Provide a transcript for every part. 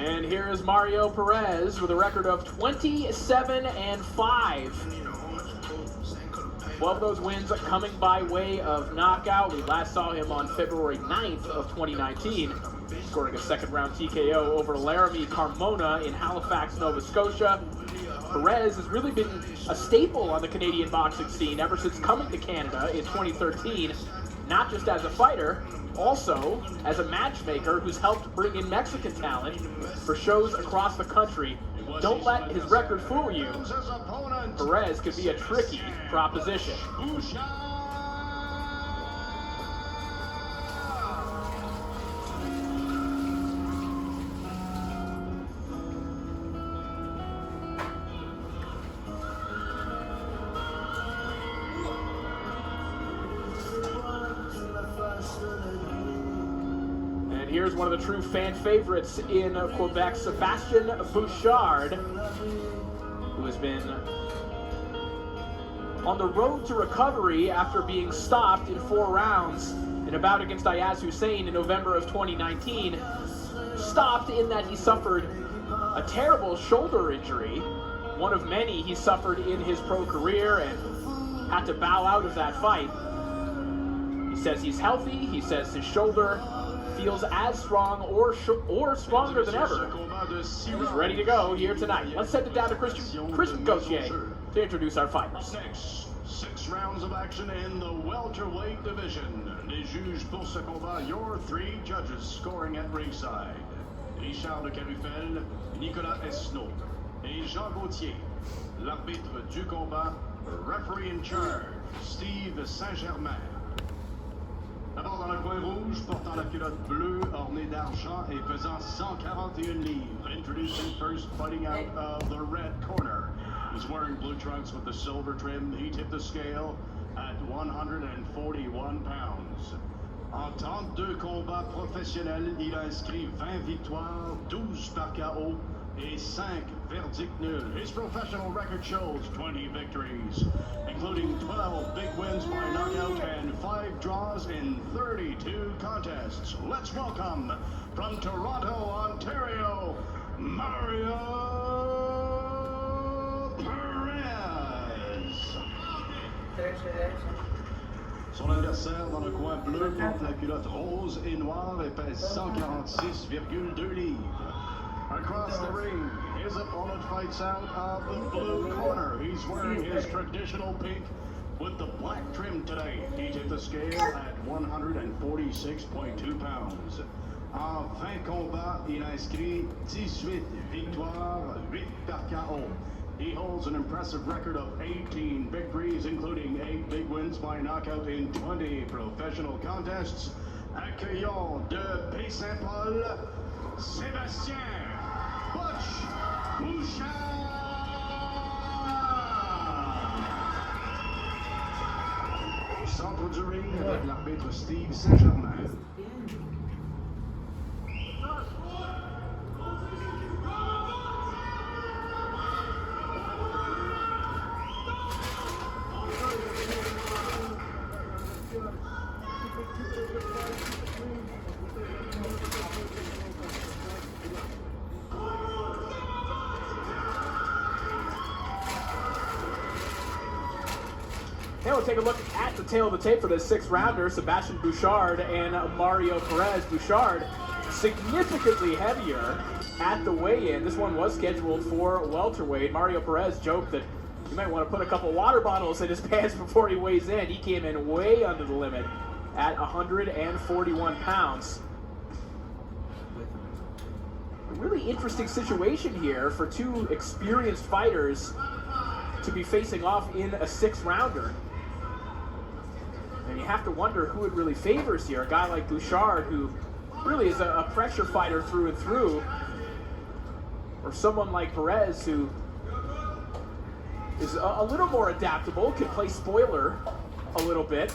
And here is Mario Perez with a record of 27-5. 12 of those wins coming by way of knockout. We last saw him on February 9th of 2019, scoring a second-round TKO over Laramie Carmona in Halifax, Nova Scotia. Perez has really been a staple on the Canadian boxing scene ever since coming to Canada in 2013, not just as a fighter, also as a matchmaker who's helped bring in Mexican talent for shows across the country. Don't let his record fool you. Perez could be a tricky proposition. Here's one of the true fan favorites in Quebec, Sebastian Buchard, who has been on the road to recovery after being stopped in 4 rounds in a bout against Ayaz Hussein in November of 2019. Stopped in that he suffered a terrible shoulder injury, one of many he suffered in his pro career, and had to bow out of that fight. He says he's healthy. He says his shoulder feels as strong or stronger than ever. He's ready to go here tonight. Let's send it down to Christian Gauthier to introduce our fighters. Next, 6 rounds of action in the welterweight division. Les juges pour ce combat, your 3 judges scoring at ringside. Richard de Carufel, Nicolas Esnault et Jean Gauthier. L'arbitre du combat, referee in charge, Steve Saint-Germain. D'abord dans le coin rouge, portant la culotte bleue ornée d'argent et pesant 141 livres. Introducing first, fighting out of the red corner. He's wearing blue trunks with the silver trim. He tipped the scale at 141 pounds. En 32 combats professionnels, il a inscrit 20 victoires, 12 par KO et 5 verdicts nuls. His professional record shows 20 victories, including 12 big wins by knockout and 5 draws in 32 contests. Let's welcome, from Toronto, Ontario, Mario Perez. Son adversaire dans le coin bleu porte la culotte rose et noire et pèse 146,2 livres. Across the ring, his opponent fights out of the blue corner. He's wearing his traditional pink with the black trim today. He tipped the scale at 146.2 pounds. En 20 combats, il a inscrit 18 victoires, 8 par KO. He holds an impressive record of 18 victories, including 8 big wins by knockout in 20 professional contests. Accueillons de Baie-Saint-Paul, Sebastian Buchard. Au centre du ring avec l'arbitre Steve Saint-Germain. Now we'll take a look at the tail of the tape for this 6th rounder, Sebastian Buchard and Mario Perez. Buchard significantly heavier at the weigh-in. This one was scheduled for welterweight. Mario Perez joked that you might want to put a couple water bottles in his pants before he weighs in. He came in way under the limit at 141 pounds. A really interesting situation here for 2 experienced fighters to be facing off in a 6th rounder. And you have to wonder who it really favors here. A guy like Buchard, who really is a pressure fighter through and through, or someone like Perez, who is a little more adaptable, can play spoiler a little bit.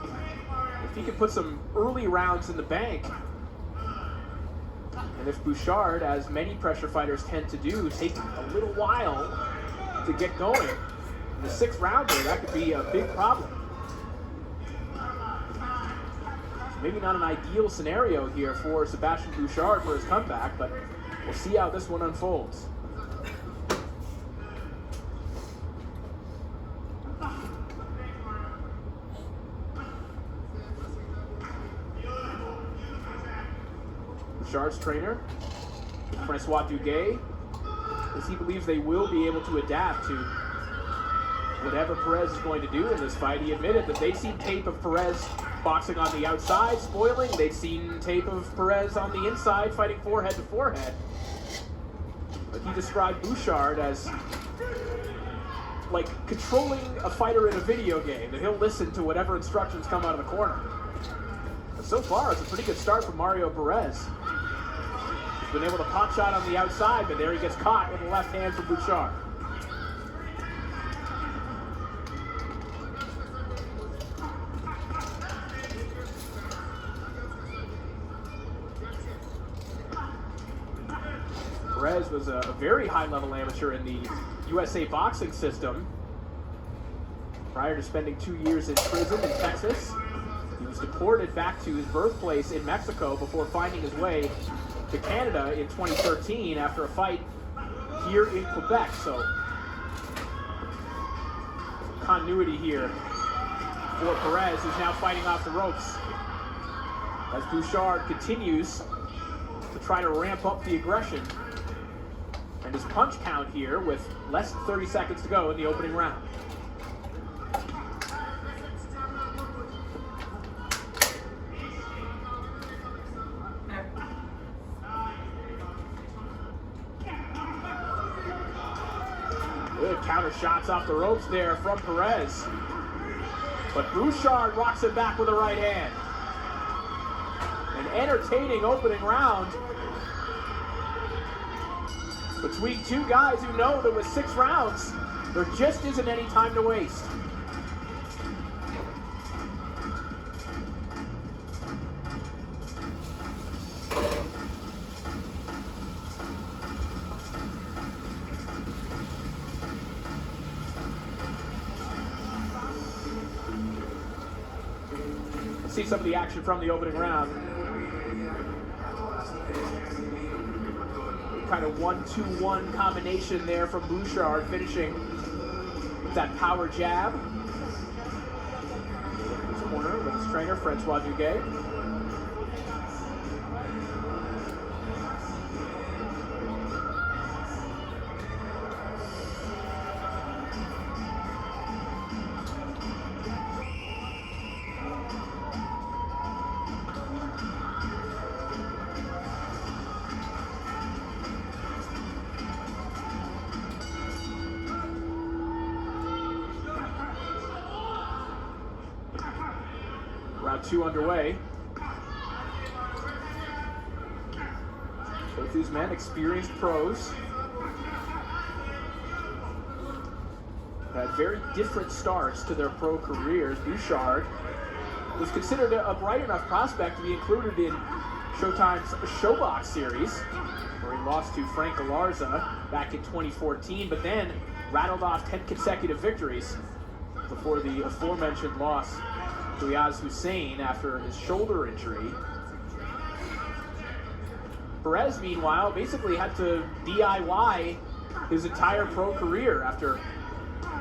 If he can put some early rounds in the bank, and if Buchard, as many pressure fighters tend to do, take a little while to get going, in the 6th rounder, that could be a big problem. Maybe not an ideal scenario here for Sebastian Buchard for his comeback, but We'll see how this one unfolds. Buchard's trainer, Francois Duguay, as he believes they will be able to adapt to whatever Perez is going to do in this fight. He admitted that they'd seen tape of Perez boxing on the outside, spoiling. They'd seen tape of Perez on the inside, fighting forehead to forehead. But he described Buchard as like controlling a fighter in a video game, that he'll listen to whatever instructions come out of the corner. But so far, it's a pretty good start from Mario Perez. He's been able to pop shot on the outside, but there he gets caught with the left hand from Buchard. Perez was a very high-level amateur in the USA boxing system. Prior to spending 2 years in prison in Texas, he was deported back to his birthplace in Mexico before finding his way to Canada in 2013 after a fight here in Quebec. So, continuity here for Perez, who's now fighting off the ropes as Buchard continues to try to ramp up the aggression. And his punch count here with less than 30 seconds to go in the opening round. Good counter shots off the ropes there from Perez. But Buchard rocks it back with a right hand. An entertaining opening round between two guys who know that with 6 rounds, there just isn't any time to waste. Let's see some of the action from the opening round. Kind of 1-2-1 combination there from Buchard, finishing with that power jab. His corner with his trainer, Francois Duguay. Round 2 underway. Both these men, experienced pros, had very different starts to their pro careers. Buchard was considered a bright enough prospect to be included in Showtime's Showbox series, where he lost to Frank Galarza back in 2014, but then rattled off 10 consecutive victories before the aforementioned loss to Riaz Hussein after his shoulder injury. Perez, meanwhile, basically had to DIY his entire pro career after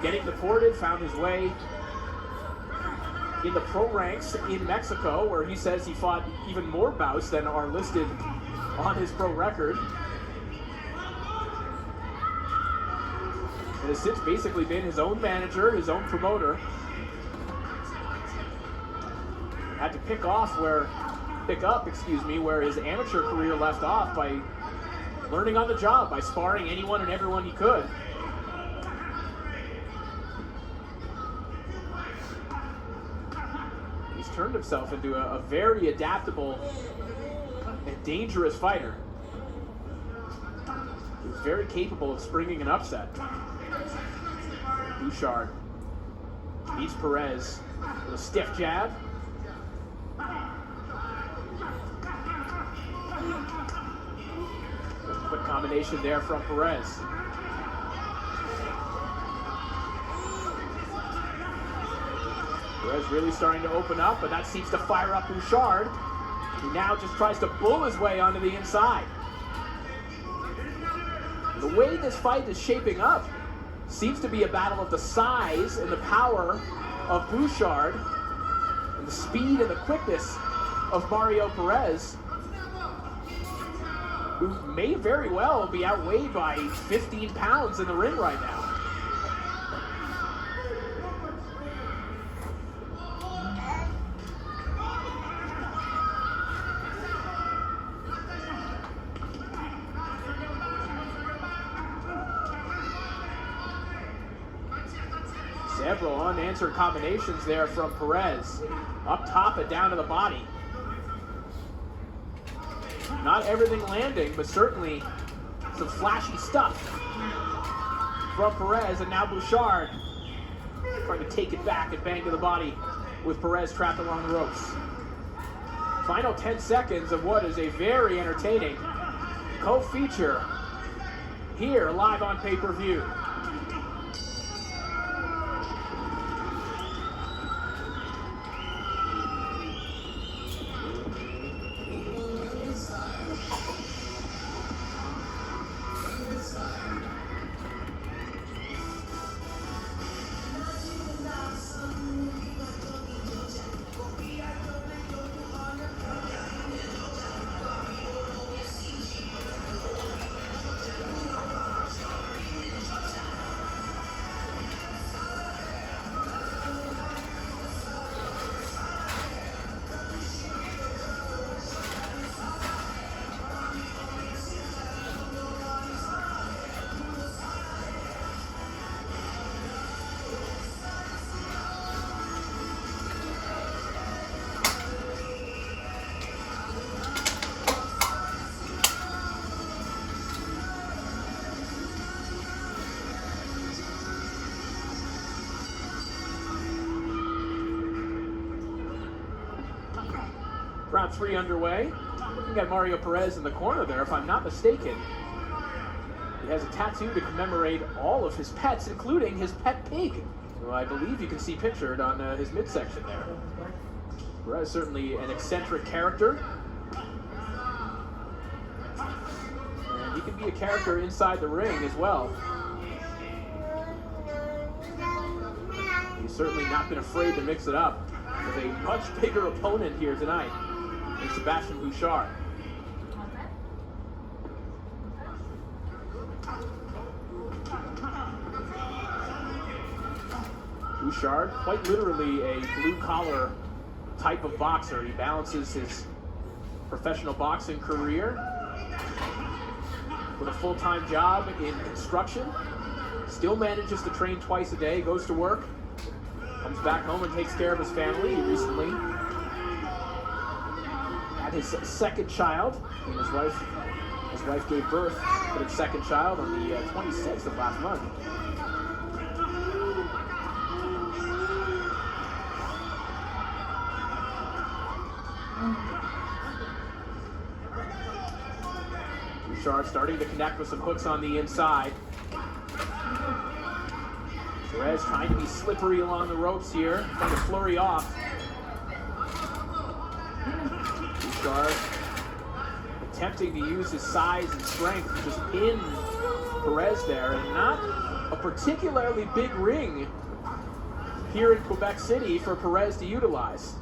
getting deported, found his way in the pro ranks in Mexico, where he says he fought even more bouts than are listed on his pro record. And has since basically been his own manager, his own promoter. Had to pick up, where his amateur career left off by learning on the job, by sparring anyone and everyone he could. He's turned himself into a very adaptable and dangerous fighter. He's very capable of springing an upset. Buchard meets Perez with a stiff jab. Quick combination there from Perez. Perez really starting to open up, but that seems to fire up Buchard, who now just tries to bull his way onto the inside. The way this fight is shaping up seems to be a battle of the size and the power of Buchard and the speed and the quickness of Mario Perez, who may very well be outweighed by 15 pounds in the ring right now. Several unanswered combinations there from Perez. Up top and down to the body. Not everything landing, but certainly some flashy stuff from Perez. And now Buchard trying to take it back and bang to the body with Perez trapped along the ropes. Final 10 seconds of what is a very entertaining co-feature here live on pay-per-view. Round 3 underway. We got Mario Perez in the corner there, if I'm not mistaken. He has a tattoo to commemorate all of his pets, including his pet pig, who I believe you can see pictured on his midsection there. Perez certainly an eccentric character. And he can be a character inside the ring as well. He's certainly not been afraid to mix it up with a much bigger opponent here tonight. Sebastian Buchard. Buchard, quite literally a blue-collar type of boxer. He balances his professional boxing career with a full-time job in construction. Still manages to train twice a day, goes to work, comes back home and takes care of his family. He recently his second child, and his wife gave birth to his second child on the 26th of last month. Buchard starting to connect with some hooks on the inside. Perez trying to be slippery along the ropes here, trying to flurry off. Buchard attempting to use his size and strength to just pin Perez there, and not a particularly big ring here in Quebec City for Perez to utilize.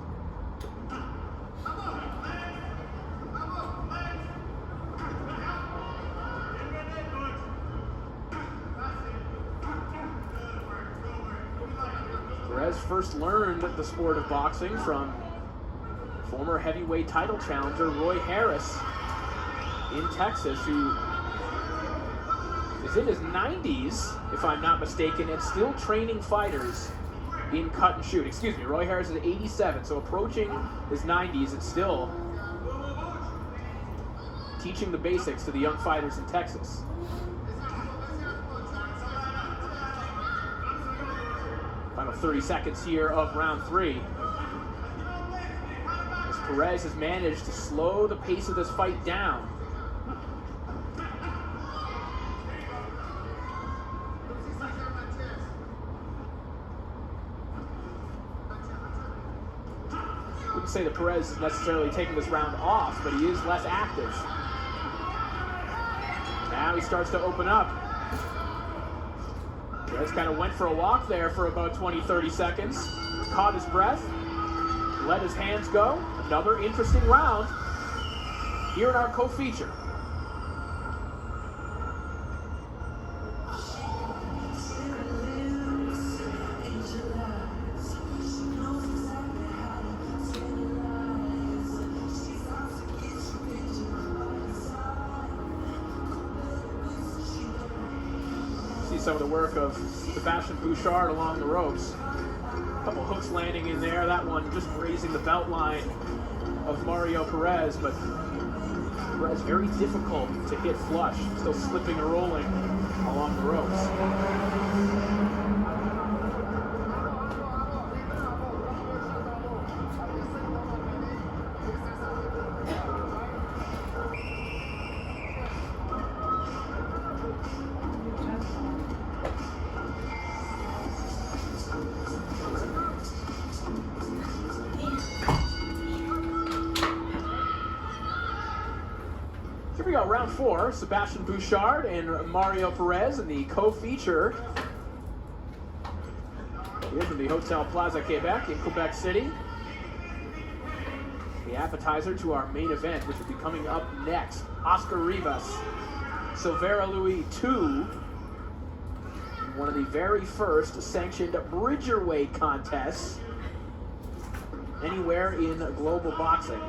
Perez first learned the sport of boxing from former heavyweight title challenger Roy Harris in Texas, who is in his 90s, if I'm not mistaken, and still training fighters in cut and shoot. Excuse me, Roy Harris is 87, so approaching his 90s and still teaching the basics to the young fighters in Texas. Final 30 seconds here of round 3. Perez has managed to slow the pace of this fight down. I wouldn't say that Perez is necessarily taking this round off, but he is less active. Now he starts to open up. Perez kind of went for a walk there for about 20-30 seconds. Caught his breath. Let his hands go. Another interesting round here in our co-feature. See some of the work of Sebastian Buchard along the ropes. A couple hooks landing in there, that one just grazing the belt line of Mario Perez, but Perez very difficult to hit flush, still slipping and rolling along the ropes. Here we go, round 4. Sebastian Buchard and Mario Perez in the co-feature here from the Hotel Plaza Quebec in Quebec City. The appetizer to our main event, which will be coming up next. Oscar Rivas, Silveira Louis 2, one of the very first sanctioned bridgerweight contests anywhere in global boxing.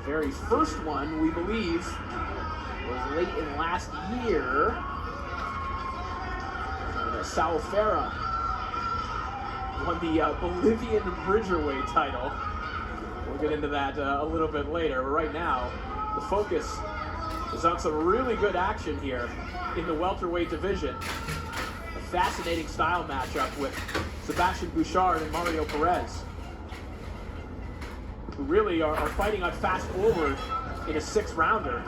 Very first one, we believe, was late in last year. Saul Ferra won the Bolivian bridgerweight title. We'll get into that a little bit later. But right now, the focus is on some really good action here in the welterweight division. A fascinating style matchup with Sebastian Buchard and Mario Perez, who really are fighting on fast forward in a 6-rounder.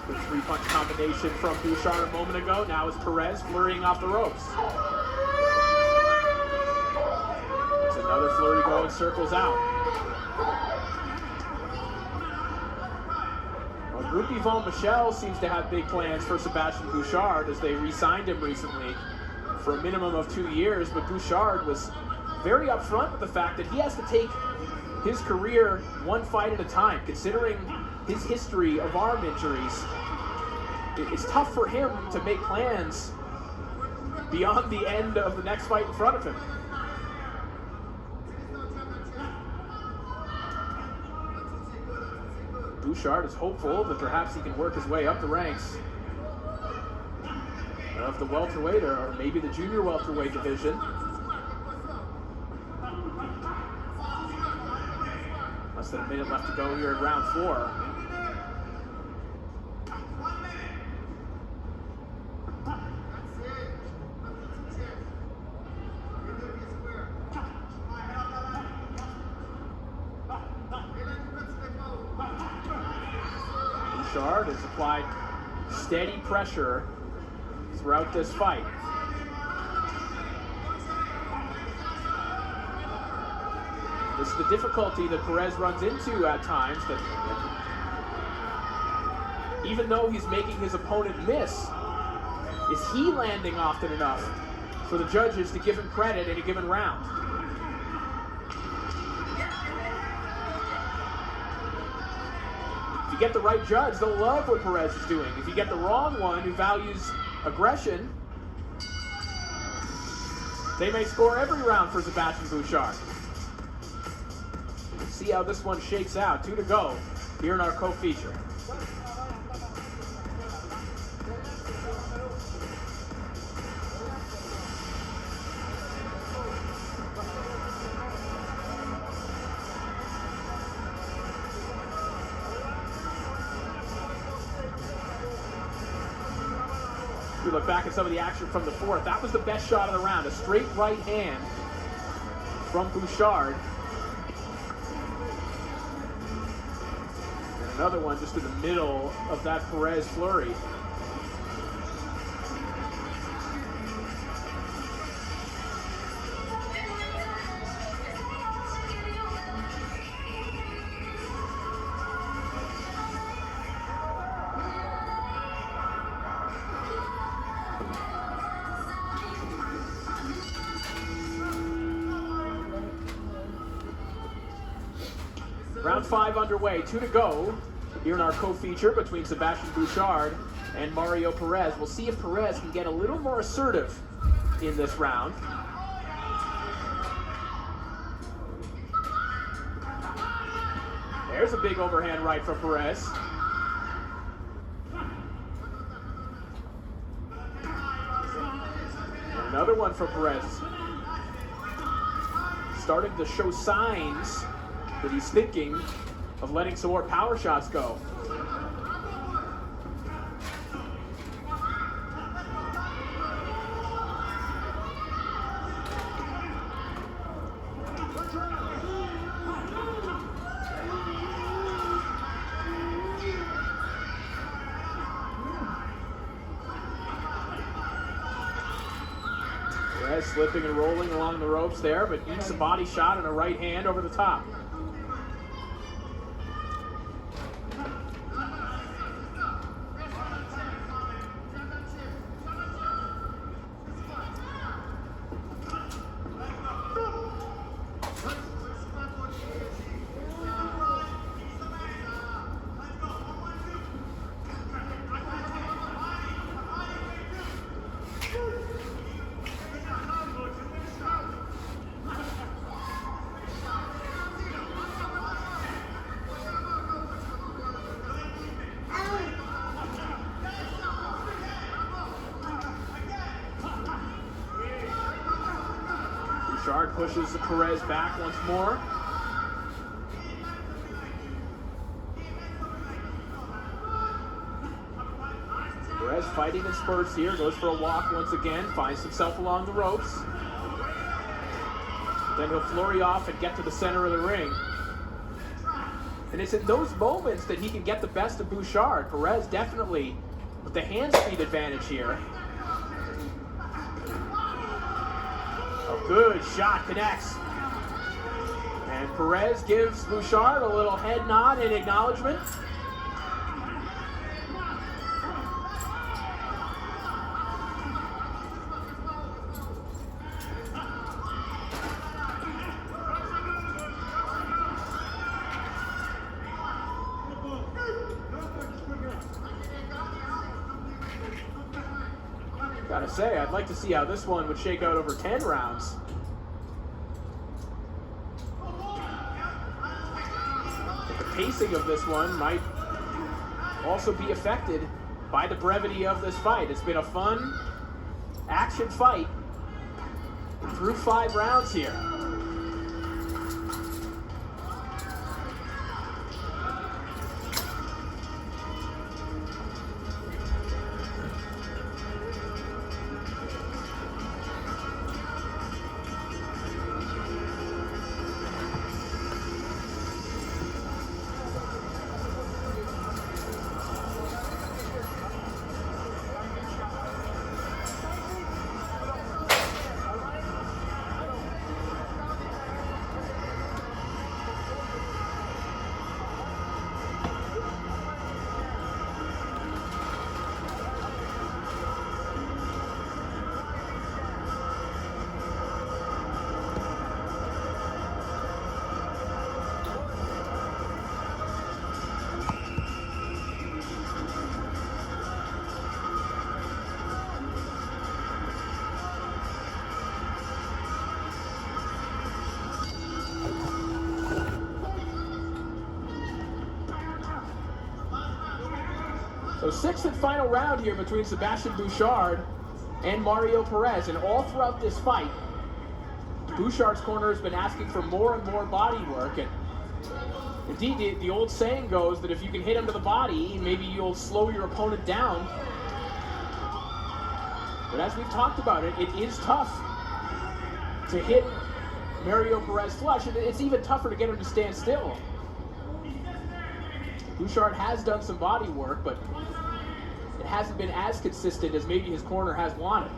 Good 3-punch combination from Buchard a moment ago. Now it's Perez flurrying off the ropes. There's another flurry going, circles out. Well, Group Yvon Michel seems to have big plans for Sebastian Buchard as they re-signed him recently for a minimum of 2 years, but Buchard was very upfront with the fact that he has to take his career one fight at a time. Considering his history of arm injuries, it's tough for him to make plans beyond the end of the next fight in front of him. Buchard is hopeful that perhaps he can work his way up the ranks of the welterweight or maybe the junior welterweight division. Less than a minute left to go here in round 4. Buchard has applied steady pressure throughout this fight. This is the difficulty that Perez runs into at times, that even though he's making his opponent miss, is he landing often enough for the judges to give him credit in a given round? If you get the right judge, they'll love what Perez is doing. If you get the wrong one who values aggression, they may score every round for Sebastian Buchard. Let's see how this one shakes out. 2 to go here in our co-feature. We look back at some of the action from the 4th. That was the best shot of the round. A straight right hand from Buchard. And another one just in the middle of that Perez flurry. Round 5 underway, 2 to go here in our co-feature between Sebastian Buchard and Mario Perez. We'll see if Perez can get a little more assertive in this round. There's a big overhand right from Perez. And another one from Perez. Starting to show signs that he's thinking of letting some more power shots go. Perez slipping and rolling along the ropes there, but eats a body shot and a right hand over the top. Buchard pushes Perez back once more. Perez fighting in spurts here, goes for a walk once again, finds himself along the ropes. Then he'll flurry off and get to the center of the ring. And it's in those moments that he can get the best of Buchard. Perez definitely with the hand speed advantage here. A good shot connects. And Perez gives Buchard a little head nod in acknowledgement. Gotta say, I'd like to see how this one would shake out over 10 rounds. But the pacing of this one might also be affected by the brevity of this fight. It's been a fun action fight through 5 rounds here. So 6th and final round here between Sebastian Buchard and Mario Perez. And all throughout this fight, Bouchard's corner has been asking for more and more body work. And indeed, the old saying goes that if you can hit him to the body, maybe you'll slow your opponent down. But as we've talked about it is tough to hit Mario Perez flush. And it's even tougher to get him to stand still. Buchard has done some body work, but it hasn't been as consistent as maybe his corner has wanted.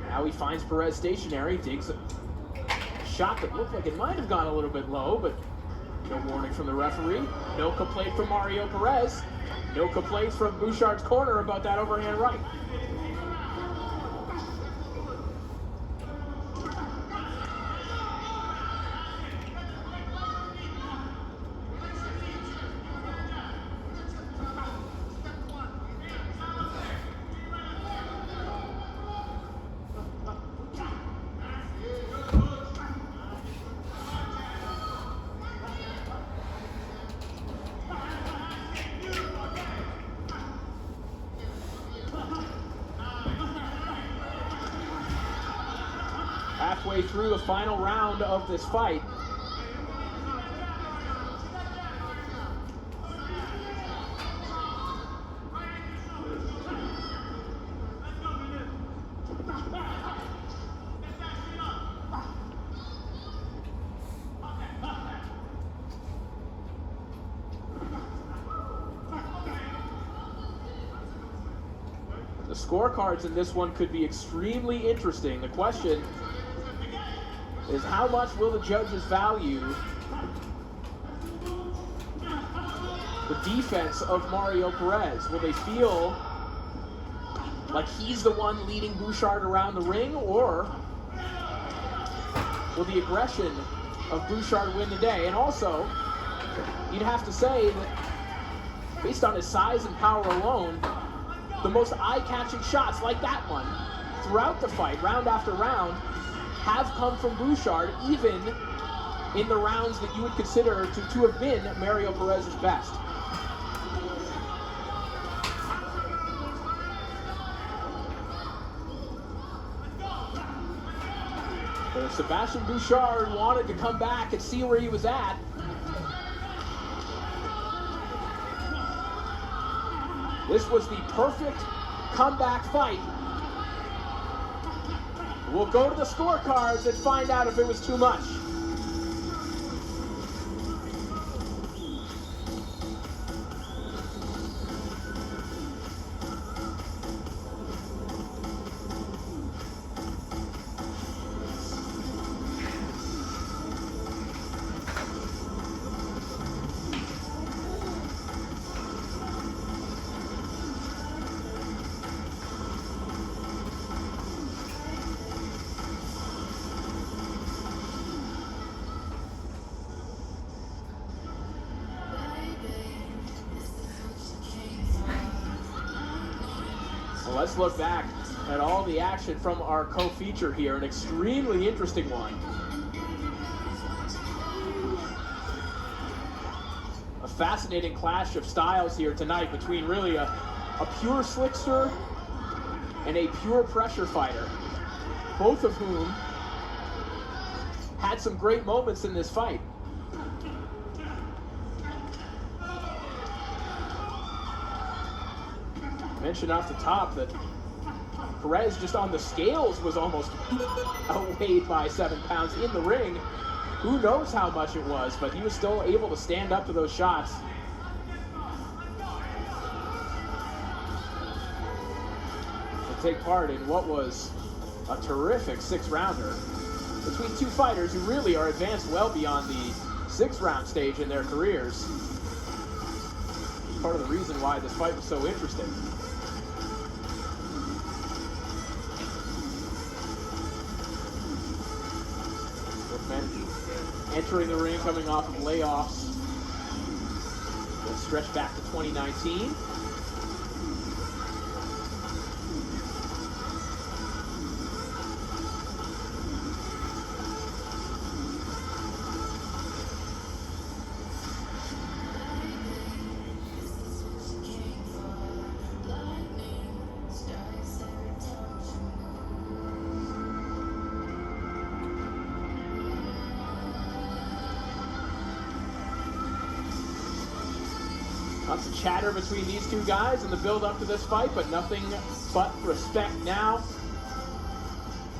Now he finds Perez stationary, digs a shot that looked like it might have gone a little bit low, but no warning from the referee. No complaint from Mario Perez. No complaints from Bouchard's corner about that overhand right. halfway through the final round of this fight. The scorecards in this one could be extremely interesting. The question is, how much will the judges value the defense of Mario Perez? Will they feel like he's the one leading Buchard around the ring, or will the aggression of Buchard win the day? And also, you'd have to say that based on his size and power alone, the most eye-catching shots like that one throughout the fight, round after round, have come from Buchard, even in the rounds that you would consider to have been Mario Perez's best. But if Sebastian Buchard wanted to come back and see where he was at, this was the perfect comeback fight. We'll go to the scorecards and find out if it was too much. Let's look back at all the action from our co-feature here, an extremely interesting one. A fascinating clash of styles here tonight between really a pure slickster and a pure pressure fighter, both of whom had some great moments in this fight. Mentioned off the top that Perez just on the scales was almost outweighed by 7 pounds. In the ring, who knows how much it was, but he was still able to stand up to those shots. To take part in what was a terrific 6-rounder between two fighters who really are advanced well beyond the 6-round stage in their careers. Part of the reason why this fight was so interesting. Entering the ring, coming off of layoffs that stretch back to 2019. Lots of chatter between these two guys in the build-up to this fight, but nothing but respect now.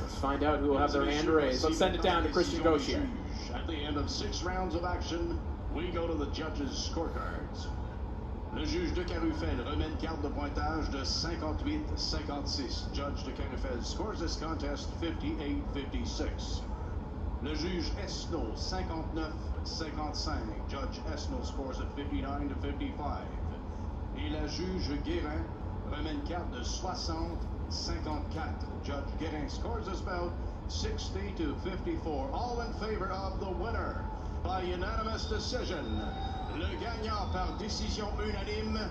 Let's find out who will have their hand raised. Let's send it down to Christian Gauchier. At the end of 6 rounds of action, we go to the judges' scorecards. Le juge de Carufel remet une carte de pointage de 58-56. Judge de Carufel scores this contest 58-56. Le juge Esno 59-55. Judge Esno scores at 59-55. Et la juge Guérin remet une carte de 60-54. Judge Guérin scores this bout 60-54. All in favor of the winner by unanimous decision. Le gagnant par décision unanime,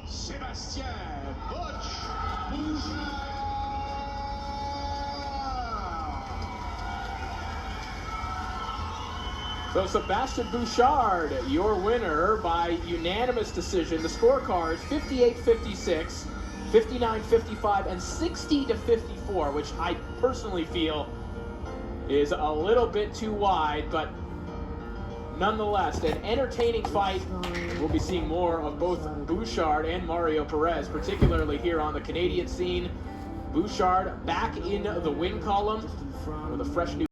Sebastian Buchard. So Sebastian Buchard, your winner by unanimous decision. The scorecards 58-56, 59-55, and 60-54, which I personally feel is a little bit too wide, but nonetheless, an entertaining fight. We'll be seeing more of both Buchard and Mario Perez, particularly here on the Canadian scene. Buchard back in the win column with a fresh new